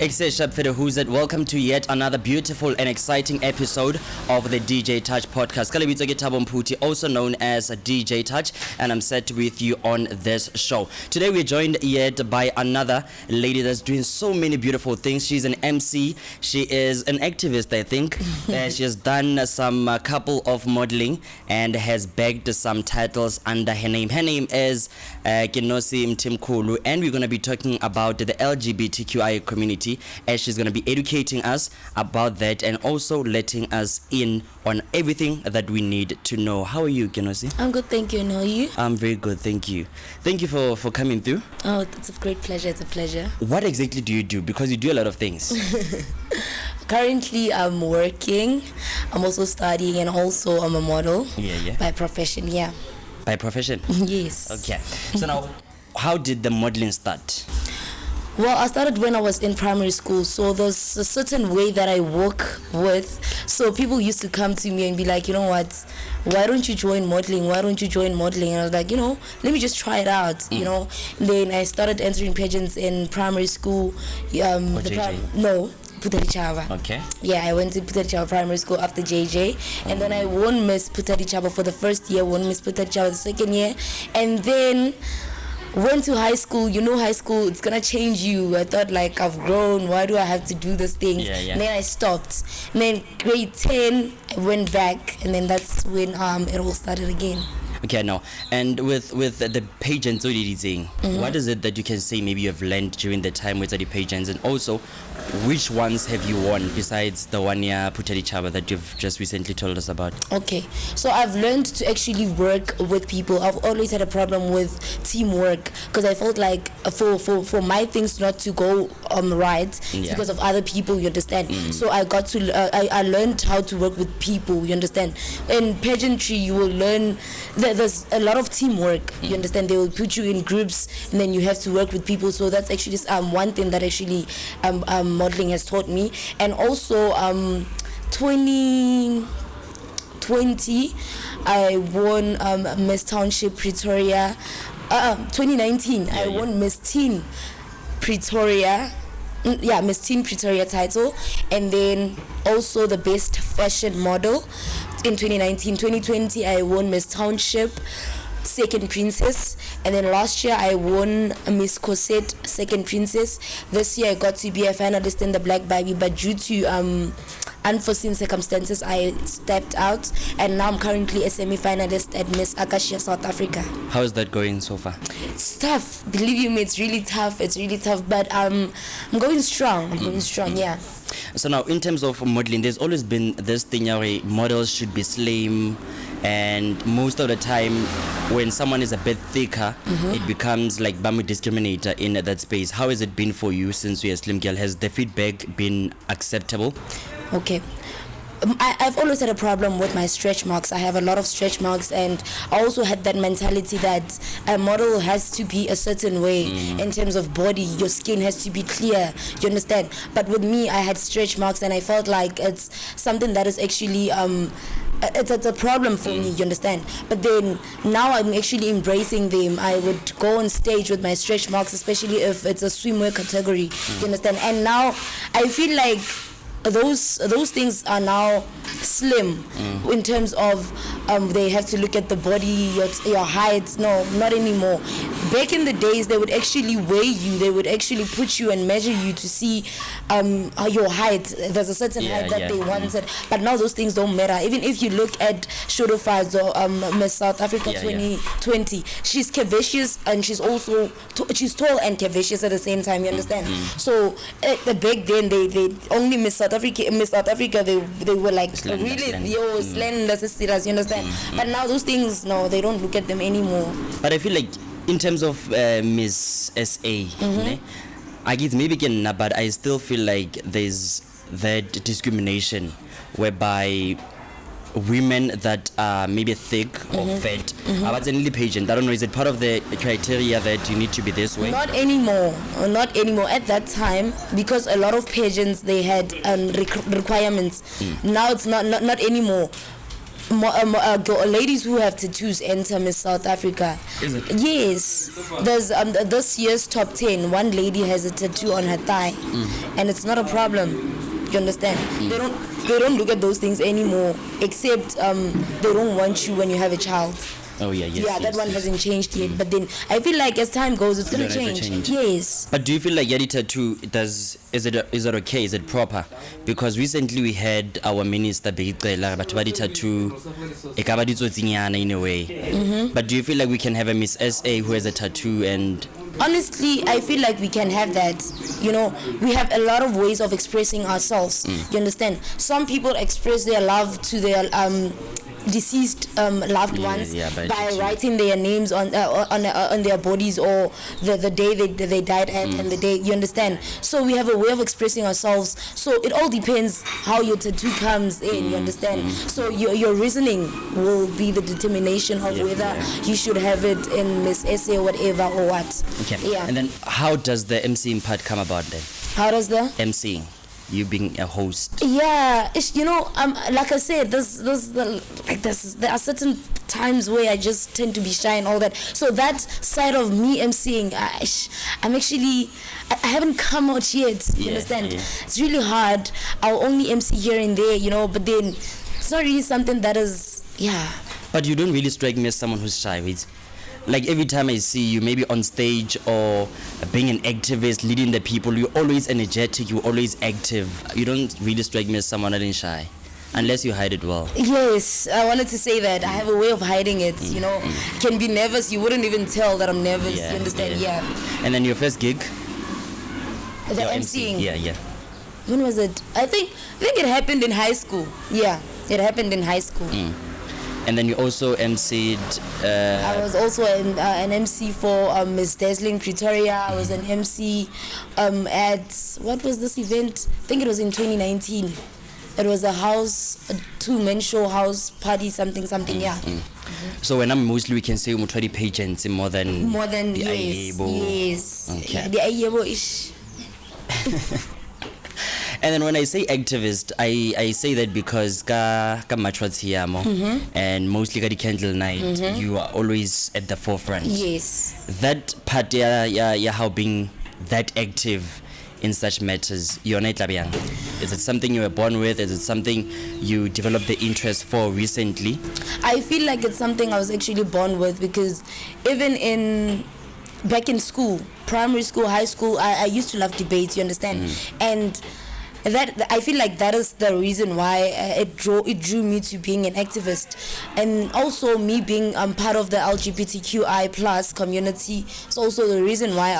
Who's it? Welcome to yet another beautiful and exciting episode of the DJ Touch podcast. Kalibitso ke Thabo Mputi, also known as DJ Touch, and I'm set with you on this show. Today we're joined yet by another lady that's doing so many beautiful things. She's an MC. She is an activist, I think. She has done some couple of modeling and has bagged some titles under her name. Her name is Kenosi Mtimkulu, and we're going to be talking about the LGBTQIA community, as she's going to be educating us about that and also letting us in on everything that we need to know. How are you, Kenosi? I'm good, thank you. And how are you? I'm very good, thank you. Thank you for coming through. Oh, it's a great pleasure. It's a pleasure. What exactly do you do? Because you do a lot of things. Currently, I'm working. I'm also studying, and also I'm a model. Yeah. By profession, yeah. By profession? Yes. Okay. So now, how did the modeling start? Well, I started when I was in primary school, so there's a certain way that I work with. So people used to come to me and be like, you know what, why don't you join modeling? Why don't you join modeling? And I was like, let me just try it out, And then I started entering pageants in primary school. Putadichava. Okay. Yeah, I went to Putadichava primary school after JJ, and then I won Miss Putadichava for the first year, won Miss Putadichava the second year, and then went to high school. High school, it's gonna change you. I thought, like, I've grown, why do I have to do this thing? Yeah. And then I stopped. And then grade 10, I went back, and then that's when it all started again. Okay, now, and with the pageants, what is it that you can say maybe you've learned during the time with the pageants, and also which ones have you won besides the 1 year Putadichava that you've just recently told us about? Okay, so I've learned to actually work with people. I've always had a problem with teamwork because I felt like for my things not to go right because of other people, you understand. So I got to I learned how to work with people, you understand. In pageantry, you will learn that there's a lot of teamwork, you understand. They will put you in groups and then you have to work with people. So that's actually one thing that actually modeling has taught me. And also 2020 I won Miss Township Pretoria. 2019 I won Miss Teen Pretoria. Miss Teen Pretoria title, and then also the best fashion model in 2019. 2020 I won Miss Township second princess, and then last year I won Miss Corset second princess. This year I got to be a finalist in the Black Baby, but due to unforeseen circumstances I stepped out, and now I'm currently a semi-finalist at Miss Acacia South Africa. How is that going so far? It's tough, believe you me. It's really tough, but I'm going strong. Yeah. So now, in terms of modeling, there's always been this thing where models should be slim, and most of the time when someone is a bit thicker, it becomes like bummy discriminator in that space. How has it been for you since you're a slim girl? Has the feedback been acceptable? Okay. I've always had a problem with my stretch marks. I have a lot of stretch marks, and I also had that mentality that a model has to be a certain way in terms of body. Your skin has to be clear, you understand? But with me, I had stretch marks, and I felt like it's something that is actually it's a problem for me, you understand? But then now I'm actually embracing them. I would go on stage with my stretch marks, especially if it's a swimwear category, you understand? And now I feel like those things are now slim in terms of they have to look at the body, your height. No, not anymore. Back in the days, they would actually weigh you. They would actually put you and measure you to see your height. There's a certain height that they wanted, but now those things don't matter. Even if you look at Shodo Files or Miss South Africa 2020, she's curvaceous and she's also she's tall and curvaceous at the same time, you understand? So back then they only Miss South Africa they were like slender sisters, you understand? But now those things, no, they don't look at them anymore. But I feel like in terms of Miss SA, I guess maybe but I still feel like there's that discrimination whereby women that are maybe thick or fat about any pageant. I don't know, is it part of the criteria that you need to be this way? Not anymore at that time, because a lot of pageants they had requirements. Now it's not anymore. ladies who have tattoos enter Miss South Africa. Is it? Yes. There's this year's top 10. One lady has a tattoo on her thigh, and it's not a problem. You understand? They don't look at those things anymore, except they don't want you when you have a child. Oh yeah, yes. Yeah, that one hasn't changed yet. But then I feel like as time goes, it's gonna change. Yes. But do you feel like Yeti tattoo is it okay? Is it proper? Because recently we had our minister Begicela but body tattoo in a way. But do you feel like we can have a Miss SA who has a tattoo and honestly, I feel like we can have that. You know, we have a lot of ways of expressing ourselves. You understand? Some people express their love to their deceased loved ones by writing their names on their bodies, or the day they died and the day, you understand. So we have a way of expressing ourselves. So it all depends how your tattoo comes in, you understand. So your reasoning will be the determination of whether you should have it in Miss SA or whatever or what. Okay. Yeah. And then how does the Emceeing part come about then? How does the Emceeing? You being a host. Yeah, you know, like I said, there are certain times where I just tend to be shy and all that. So that side of me emceeing, I'm actually, I haven't come out yet. You understand? Yeah. It's really hard. I'll only MC here and there, you know. But then it's not really something that is, But you don't really strike me as someone who's shy, right? Like every time I see you, maybe on stage or being an activist, leading the people, you're always energetic, you're always active. You don't really strike me as someone that is shy, unless you hide it well. Yes, I wanted to say that. I have a way of hiding it, you know. Can be nervous, you wouldn't even tell that I'm nervous, you understand? Yeah. And then your first gig? The Emceeing. Yeah. When was it? I think it happened in high school. Yeah, it happened in high school. And then you also emceed. I was also an MC for Miss Dazzling Pretoria. I was an MC at, what was this event? I think it was in 2019. It was a two-man show house party, something, yeah. So when I'm mostly, we can say umutwadi pageants more than the yes. Okay. The Ayebo-ish. And then when I say activist, I say that because ka matratiamo and mostly ka di candle night, you are always at the forefront. Yes. That part how being that active in such matters, you're not young. Is it something you were born with? Is it something you developed the interest for recently? I feel like it's something I was actually born with, because even back in school, primary school, high school, I used to love debates, you understand? And that, I feel like that is the reason why it drew me to being an activist. And also me being part of the LGBTQI plus community is also the reason why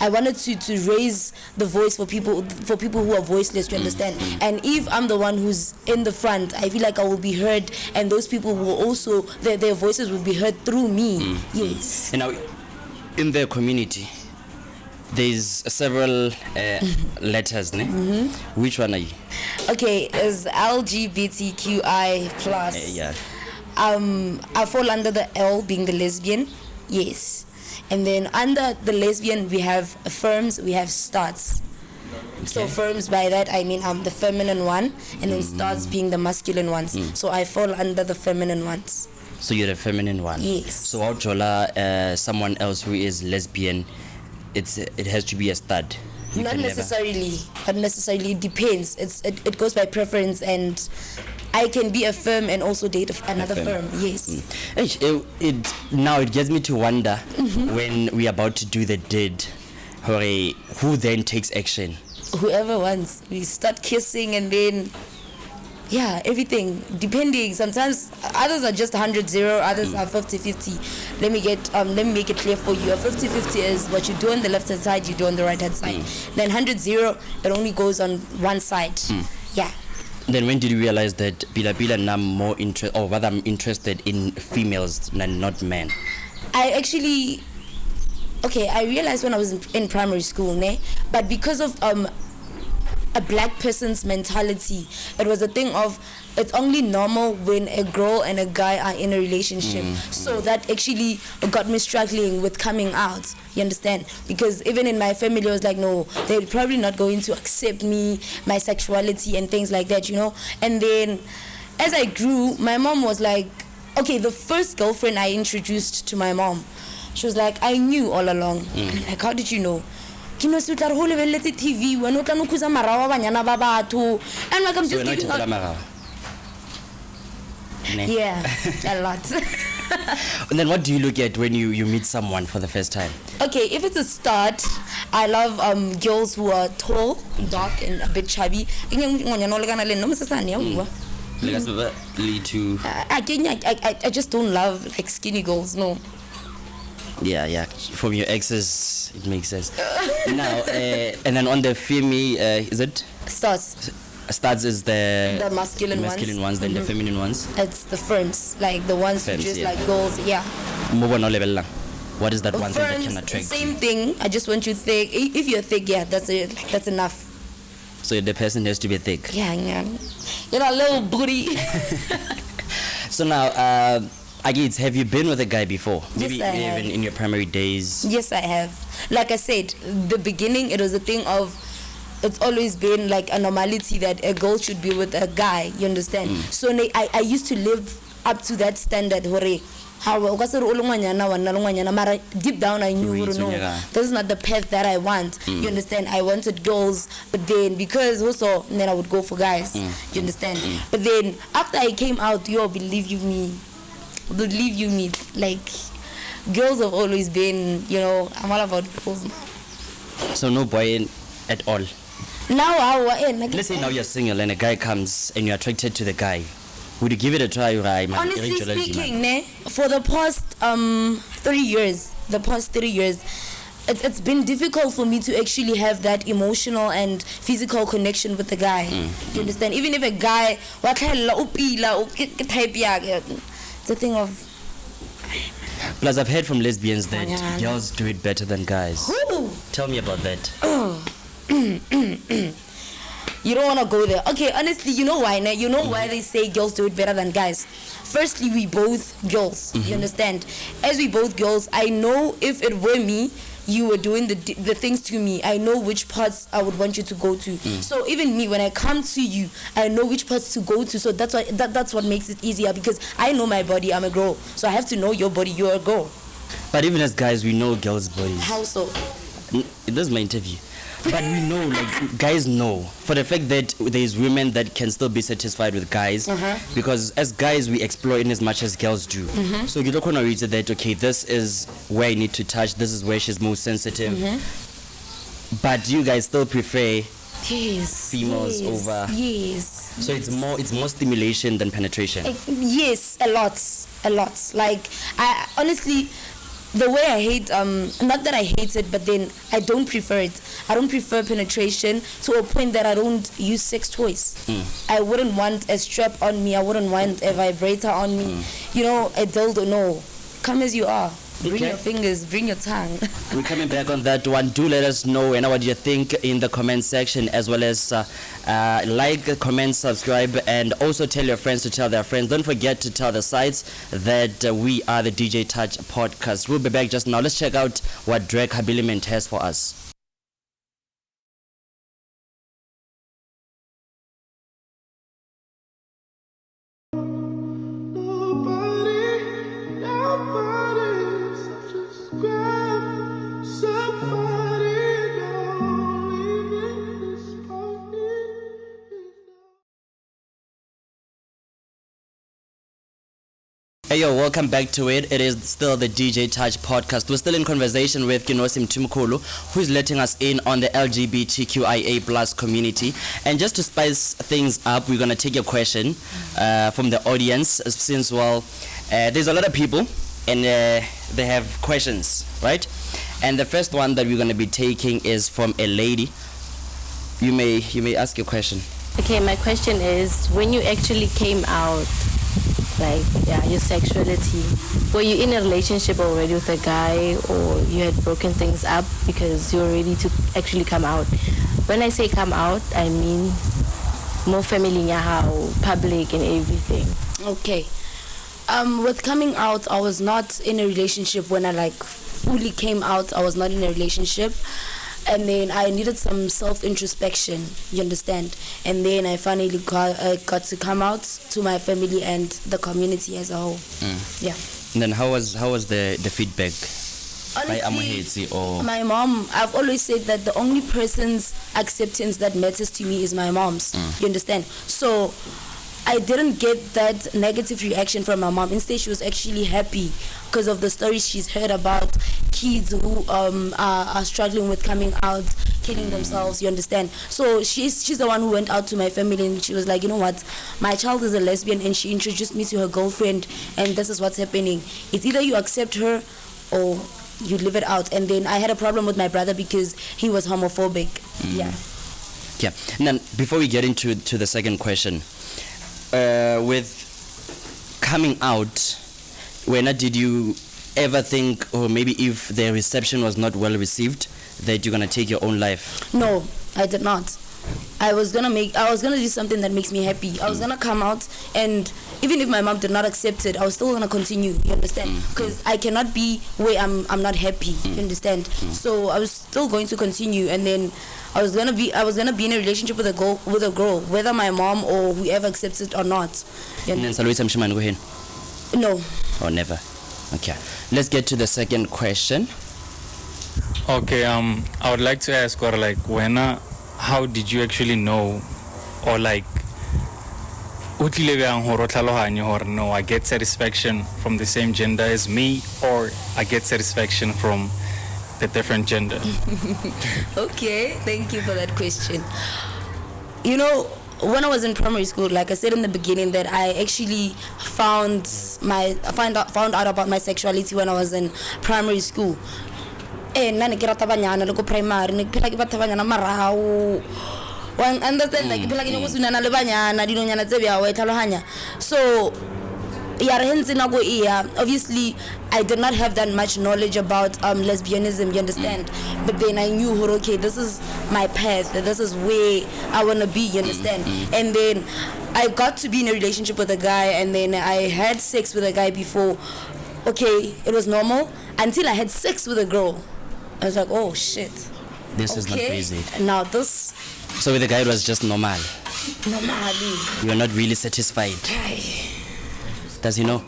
I wanted to raise the voice for people who are voiceless, you understand. And if I'm the one who's in the front, I feel like I will be heard, and those people will also, their voices will be heard through me. Yes. And now in the community, there's several letters, ne? Which one are you? Okay, it's LGBTQI plus. Yeah. I fall under the L, being the lesbian. Yes. And then under the lesbian, we have affirms, we have starts. Okay. So affirms, by that I mean the feminine one, and then starts being the masculine ones. So I fall under the feminine ones. So you're the feminine one? Yes. So how Jola, someone else who is lesbian, it has to be a stud? Not necessarily. It depends. It goes by preference, and I can be a firm and also date another firm. Yes. Now it gets me to wonder when we're about to do the deed, who then takes action? Whoever wants. We start kissing, and then everything, depending. Sometimes others are just 100-0, others are 50-50. Let me make it clear for you. A 50-50 is what you do on the left hand side, you do on the right hand side. Then 100-0, it only goes on one side. Yeah. Then when did you realize that Bila now more interest, or rather I'm interested in females and not men? I realized when I was in primary school, but because of a black person's mentality, it was a thing of, it's only normal when a girl and a guy are in a relationship. So that actually got me struggling with coming out, you understand? Because even in my family, I was like, no, they're probably not going to accept me, my sexuality and things like that, you know? And then as I grew, my mom was like, okay, the first girlfriend I introduced to my mom, she was like, I knew all along. Like, how did you know? Kenosi o tla re ho lebelletse TV wena o tla no khuza marawa banyana ba batho. And like I'm just giving out. Yeah, a lot. And then what do you look at when you meet someone for the first time? Okay, if it's a start, I love girls who are tall, dark, and a bit chubby. I just don't love like skinny girls, no. Yeah. From your exes, it makes sense. Now, and then on the female, is it? Studs is the masculine ones, then the feminine ones. It's the ferns, like the ones who just like girls, yeah. What is that one thing that can attract same you? Thing. I just want you thick. If you're thick, yeah, that's it. Like, that's enough. So the person has to be thick. Yeah. You're a little booty. So now, Agits, have you been with a guy before? Yes, Maybe I have. Even in your primary days? Yes, I have. Like I said, the beginning, it was a thing of, it's always been like a normality that a girl should be with a guy, you understand? So I used to live up to that standard. Deep down I knew, no, this is not the path that I want. You understand? I wanted girls, but then because also then I would go for guys. You understand? But then after I came out, believe you me, like girls have always been, I'm all about girls now. So no boy at all? Now let's say now you're single and a guy comes and you're attracted to the guy. Would you give it a try? Honestly speaking, for the past 3 years, it's been difficult for me to actually have that emotional and physical connection with the guy. You understand? Even if a guy, it's a thing of. Plus, I've heard from lesbians that girls do it better than guys. Who? Tell me about that. You don't want to go there. Okay, honestly, you know why? You know why they say girls do it better than guys? Firstly, we both girls. You understand? As we both girls, I know if it were me, you were doing the things to me, I know which parts I would want you to go to. So even me, when I come to you, I know which parts to go to. So that's why that's what makes it easier, because I know my body. I'm a girl, so I have to know your body. You're a girl. But even as guys, we know girls' bodies. How so? It is my interview. But we know, like, guys know for the fact that there's women that can still be satisfied with guys, because as guys we explore in as much as girls do. So you don't want to read that, okay, this is where I need to touch, this is where she's most sensitive. But you guys still prefer females over. Yes. So it's more stimulation than penetration. Yes, a lot. Like, I honestly, the way I hate, not that I hate it, but then I don't prefer it. I don't prefer penetration to a point that I don't use sex toys. I wouldn't want a strap on me. I wouldn't want a vibrator on me. A dildo, no. Come as you are. Bring your fingers, bring your tongue. We're coming back on that one. Do let us know what you think in the comment section, as well as like, comment, subscribe, and also tell your friends to tell their friends. Don't forget to tell the sites that we are the DJ Touch podcast. We'll be back just now. Let's check out what Drake Habiliment has for us. Hey yo, welcome back to it. It is still the DJ Touch podcast. We're still in conversation with Kenosi, who is letting us in on the LGBTQIA plus community. And just to spice things up, we're gonna take a question from the audience, since there's a lot of people and they have questions, right? And the first one that we're gonna be taking is from a lady. You may ask your question. Okay, my question is, when you actually came out, your sexuality, were you in a relationship already with a guy, or you had broken things up because you were ready to actually come out? When I say come out, I mean more family, public and everything. Okay. With coming out, I was not in a relationship. When I fully came out, I was not in a relationship. And then I needed some self-introspection, you understand? And then I finally got to come out to my family and the community as a whole. Yeah. And then how was the feedback? Honestly, or my mom, I've always said that the only person's acceptance that matters to me is my mom's. You understand? So I didn't get that negative reaction from my mom. Instead, she was actually happy because of the stories she's heard about kids who are struggling with coming out, killing themselves, you understand? So she's the one who went out to my family and she was like, you know what, my child is a lesbian and she introduced me to her girlfriend and this is what's happening. It's either you accept her or you live it out. And then I had a problem with my brother because he was homophobic. Yeah. And then before we get into the second question, with coming out, when did you ever think, or maybe if the reception was not well received, that you're gonna take your own life? No, I did not. I was gonna do something that makes me happy. I was gonna come out, and even if my mom did not accept it, I was still gonna continue. You understand? Because I cannot be where I'm not happy. You understand? So I was still going to continue, and then I was gonna be in a relationship with a girl, whether my mom or whoever accepts it or not. And then go ahead. No. Or never. Okay. Let's get to the second question. Okay. I would like to ask, or like, how did you actually know, or like, no, I get satisfaction from the same gender as me, or I get satisfaction from the different gender? Okay, thank you for that question. You know, when I was in primary school, like I said in the beginning, that I actually found out about my sexuality when I was in primary school. Nani ke rata banyana le ko primary ne ke phela ke batho banyana marao wa understand like ke phela ke ne go sunana le banyana dinonyana tse bya wa tlhalohanya. So ya re hentse nako obviously I did not have that much knowledge about lesbianism, you understand? But then I knew, okay, this is my path, this is where I want to be, you understand? And then I got to be in a relationship with a guy, and then I had sex with a guy before. Okay, it was normal until I had sex with a girl. I was like, oh shit, this is not basic. Now this. So with the guy it was just normal. Normally. You are not really satisfied. Does he know?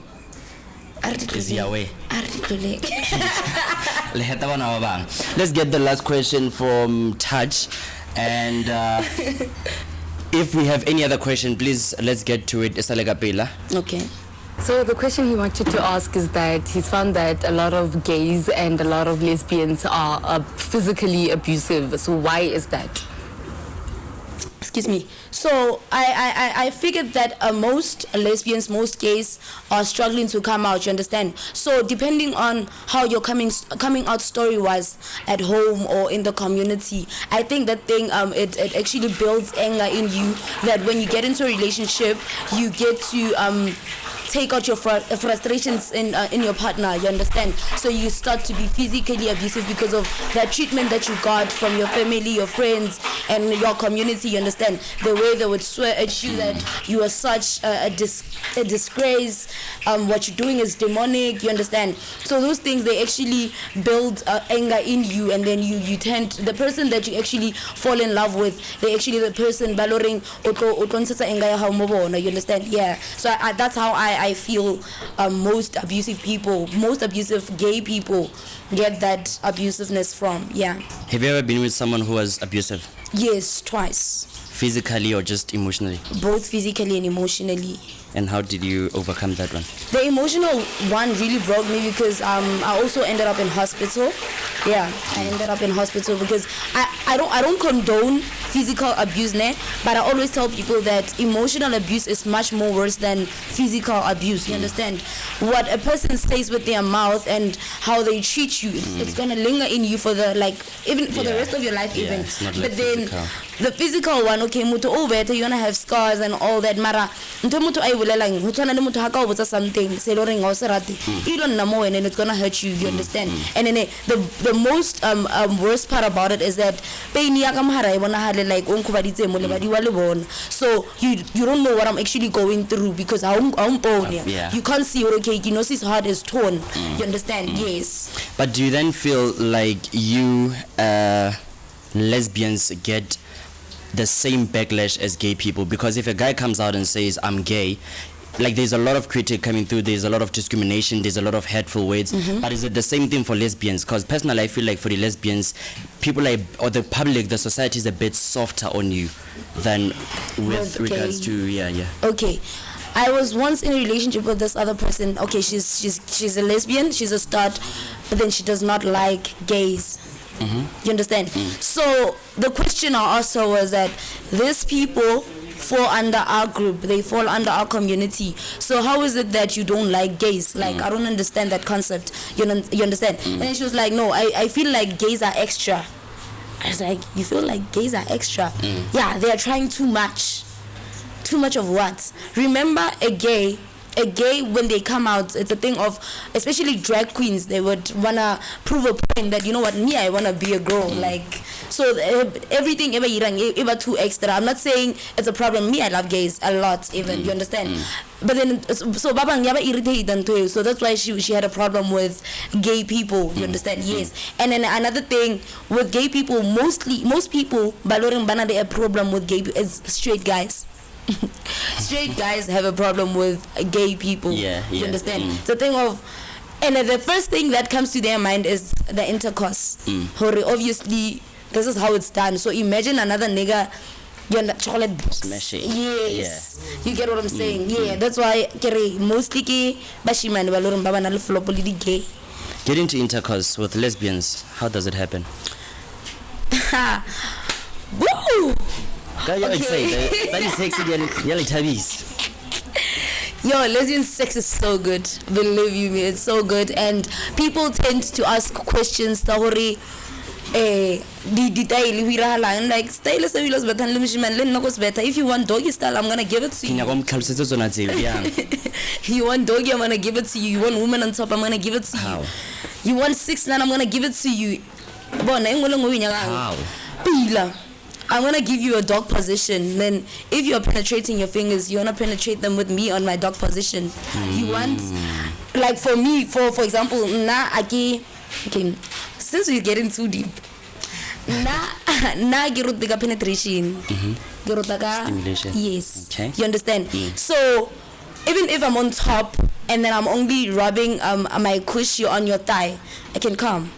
Is he aware? Let's get the last question from Touch, and if we have any other question, please let's get to it. Okay. So the question he wanted to ask is that he's found that a lot of gays and a lot of lesbians are physically abusive. So why is that? Excuse me. So I figured that most lesbians, most gays are struggling to come out, you understand? So depending on how your coming out story was at home or in the community, I think that thing it actually builds anger in you, that when you get into a relationship, you get to take out your frustrations in your partner, you understand? So you start to be physically abusive because of that treatment that you got from your family, your friends, and your community, you understand? The way they would swear at you that you are such a disgrace, what you're doing is demonic, you understand? So those things, they actually build anger in you, and then you tend, the person that you actually fall in love with, they actually the person baloring you understand? Yeah. So that's how I feel most abusive people, most abusive gay people get that abusiveness from. Yeah. Have you ever been with someone who was abusive? Yes, twice. Physically or just emotionally? Both physically and emotionally. And how did you overcome that one? The emotional one really broke me because I also ended up in hospital. Yeah, I ended up in hospital because I don't condone physical abuse, but I always tell people that emotional abuse is much more worse than physical abuse. You understand? What a person says with their mouth and how they treat you, it's gonna linger in you for the the rest of your life even. It's not but like then the physical one, okay, mutu better, you're gonna have scars and all that. Mara, mutu ay bulelang, hutwana le mutu haka ubotsa something, seloring or serati. You don't know and then it's gonna hurt you. You understand? And then the most worst part about it is that pain ya kamhara ibona hale like onkubaditse mo le badiwa le bona. So you don't know what I'm actually going through because you can't see okay, Kenosi's heart is torn. You understand? Yes. But do you then feel like you lesbians get the same backlash as gay people? Because if a guy comes out and says I'm gay, like there's a lot of critique coming through, there's a lot of discrimination, there's a lot of hateful words, but is it the same thing for lesbians? Because personally I feel like for the lesbians, people are, or the public, the society is a bit softer on you than with regards to Okay, I was once in a relationship with this other person. Okay, she's a lesbian, she's a stud, but then she does not like gays. You understand? So the question I asked her was that these people fall under our group, they fall under our community, so how is it that you don't like gays? Like I don't understand that concept. You understand? And then she was like, no, I feel like gays are extra. I was like, you feel like gays are extra? Yeah, they are trying too much. Too much of what? Remember, a gay when they come out, it's a thing of, especially drag queens, they would wanna prove a point that, you know what, me, I wanna be a girl. Like, so everything ever too extra. I'm not saying it's a problem. Me, I love gays a lot, even. You understand? But then, so babang yaba irritated too. So that's why she had a problem with gay people. You understand? Yes. And then another thing with gay people, most people baloring bana they have a problem with gay is straight guys. Straight guys have a problem with gay people. You understand? It's a thing of, and the first thing that comes to their mind is the intercourse. Obviously, this is how it's done. So imagine another nigga, you're not chocolate smash it. Yes. You get what I'm saying? That's why mostly gay bashiman balorum baba na flopoli gay. Get into intercourse with lesbians. How does it happen? Woo! Yo, lesbian sex is so good. Believe you me, it's so good. And people tend to ask questions. Like style is better. If you want doggy style, I'm gonna give it to you. You want doggy, I'm gonna give it to you. You want woman on top, I'm gonna give it to you. You want 6'9", I'm gonna give it to you. How? I'm gonna give you a dog position. Then, if you're penetrating your fingers, you wanna penetrate them with me on my dog position. You want, like for me, for example, okay, since we're getting too deep, girutaga penetration, stimulation. Yes, okay. You understand? So, even if I'm on top and then I'm only rubbing my cushy on your thigh, I can come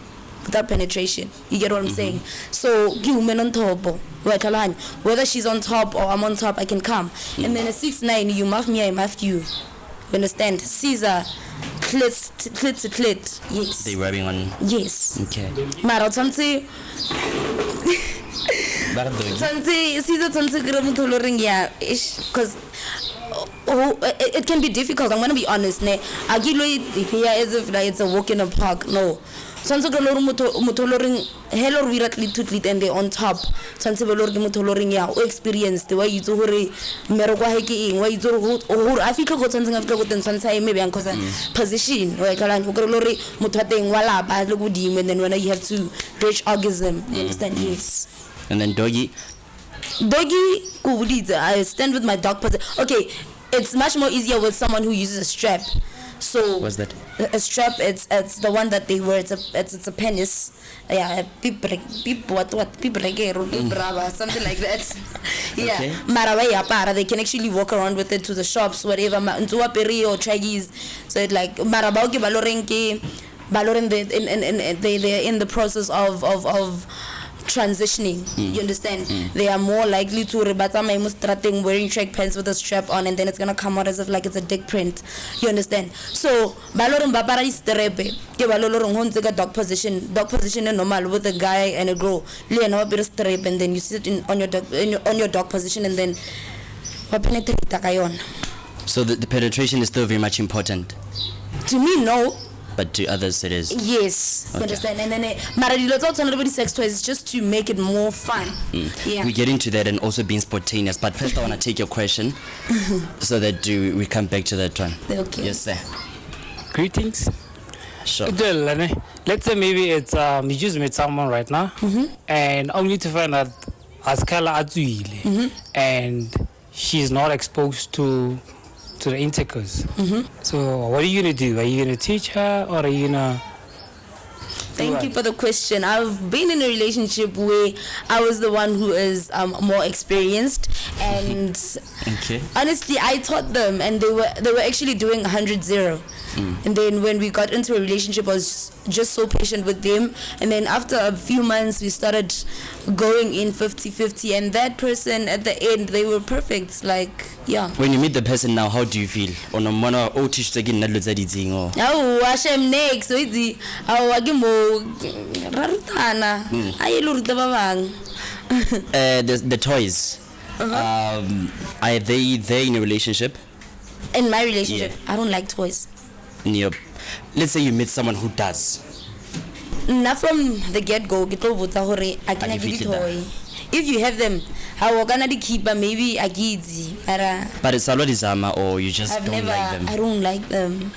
without penetration. You get what I'm saying? So, human on top, whether she's on top or I'm on top, I can come. And then a 6'9", you muff me, I muff you. You understand? Caesar, clit to clit. Yes. They rubbing on. Yes. Okay. Mara tonte. Caesar tonte grabutoloring yeah ish, because it can be difficult. I'm gonna be honest. Ne, agilo here as if like it's a walk in a park. No. Sanso galoro motoloring hello wiratly tutlit and they on top. Sanso galoro motoloring ya experience the way you do hore merokwa heke in way you do or Africa got something Africa got then sansa maybe because position where kalan galoro mothateng wala ba le godimo, and then when you have to reach orgasm, you understand? Yes. And then doggy I stand with my dog position. Okay, it's much more easier with someone who uses a strap. So what's that? A strap, it's the one that they wear. It's a penis. Yeah, something like that. Yeah. Okay. They can actually walk around with it to the shops, whatever. Or traggies. So it like Marabauki Baloren they're in the process of transitioning. You understand? They are more likely to starting wearing track pants with a strap on, and then it's gonna come out as if like it's a dick print. You understand? So balorum babara is terepe ke balolorong hontseka dog position is normal with a guy and a girl le no be strap, and then you sit on your dog position, and then penetrate ka. So the penetration is still very much important. To me, no. But to others it is. Yes, okay. You understand? And then sex toys is just to make it more fun. Yeah. We get into that and also being spontaneous. But first I want to take your question so that we come back to that one. Okay. Yes, sir. Greetings. Sure. Let's say maybe it's you just met someone right now, and only to find out Askala Azuile, and she's not exposed to the intercourse. So what are you gonna do? Are you gonna teach her, or are you gonna Thank you for the question. I've been in a relationship where I was the one who is more experienced, and honestly, I taught them, and they were actually doing 100-0. And then when we got into a relationship, I was just so patient with them, and then after a few months we started going in 50-50, and that person at the end, they were perfect. Like, yeah. When you meet the person now, how do you feel? Oh, Hashem next. So it's the toys. Are they there in a relationship? In my relationship, I don't like toys. Yep. Let's say you meet someone who does. Not from the get-go, I cannot give you toy. If you have them, how can I keep? Maybe I give you. But it's a lot of or you just don't like them. I don't like them.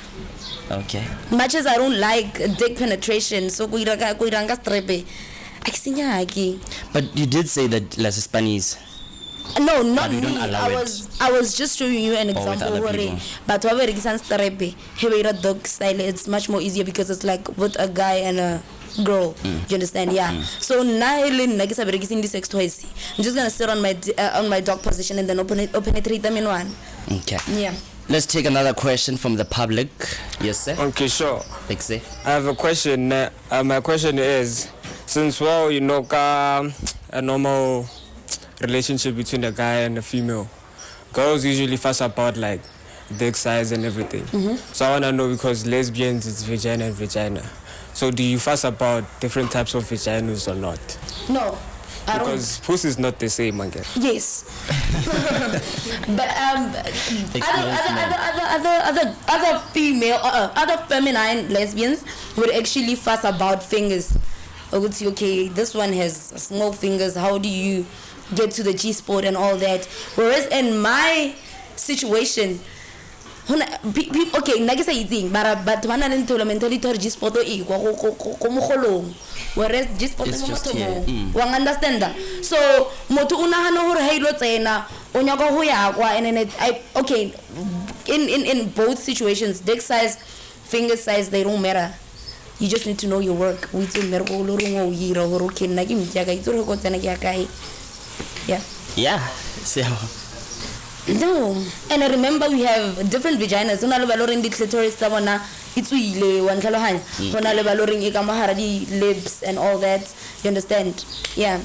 Okay. Much as I don't like dick penetration, so But you did say that Les Hispanics. No, not me. I was just showing you an example. But dog style, it's much more easier because it's like with a guy and a girl. You understand? Yeah. So now like this sex toys. I'm just gonna sit on my dog position and then penetrate them in one. Okay. Yeah. Let's take another question from the public. Yes, sir. Okay, sure. I have a question. My question is, since a normal relationship between a guy and a female, girls usually fuss about like dick size and everything. So I want to know, because lesbians, it's vagina and vagina. So do you fuss about different types of vaginas or not? No. Because pussy is not the same, I guess. Yes. But other female, other feminine lesbians would actually fuss about fingers. I would say, okay, this one has small fingers. How do you get to the G-spot and all that? Whereas in my situation, okay, nagisa eating, but one and to mentally to G-spot whereas G-spot is one understand that. So motu unahano hore hilo tsena onyago ho yakwa, and then okay, in both situations, dick size, finger size, they don't matter. You just need to know your work. Yeah. So. No. And I remember we have different vaginas. Una le valoring the clitoris sabona itsuile wan tlhalohanya. Hona le valoring e ka mahara di lips and all that. You understand? Yeah.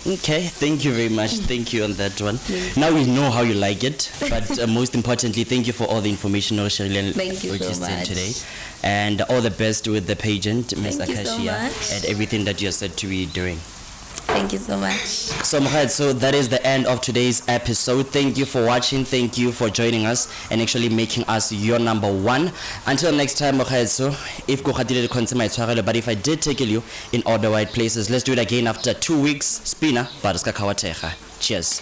Okay, thank you very much. Thank you on that one. Now we know how you like it, but most importantly, thank you for all the information thank you so much today, and all the best with the pageant, Ms. Akashia, so and everything that you're said to be doing. Thank you so much. So that is the end of today's episode. Thank you for watching. Thank you for joining us and actually making us your number one. Until next time, if but if I did take you in all the right places, let's do it again after 2 weeks. Spina, cheers.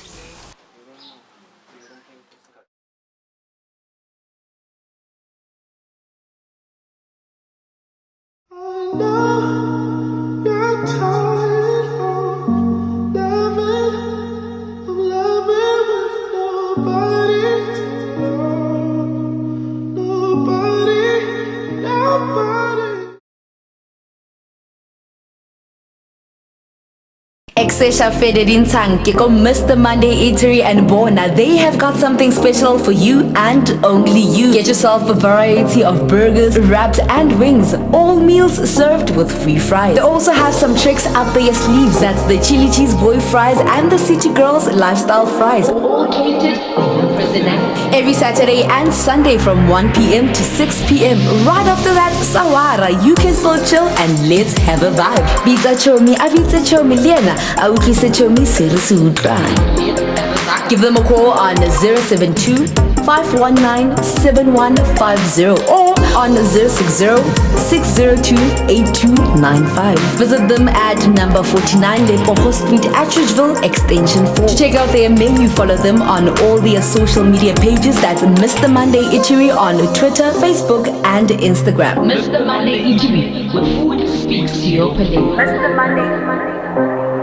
Exesha Federin Kiko Mr. Monday Eatery and Bona. They have got something special for you and only you. Get yourself a variety of burgers, wraps and wings. All meals served with free fries. They also have some tricks up their sleeves. That's the chili cheese boy fries and the city girls lifestyle fries. All catered for every Saturday and Sunday from 1 p.m. to 6 p.m. Right after that, Sawara, you can still chill and let's have a vibe. Pizza chomi, avita chomi lena. Give them a call on 072-519-7150 or on 060-602-8295. Visit them at number 49 Lepoho Street, Atteridgeville, Extension 4. To check out their menu, follow them on all their social media pages. That's Mr. Monday Eatery on Twitter, Facebook and Instagram. Mr. Monday Eatery, where food speaks to your palate. Mr. Monday.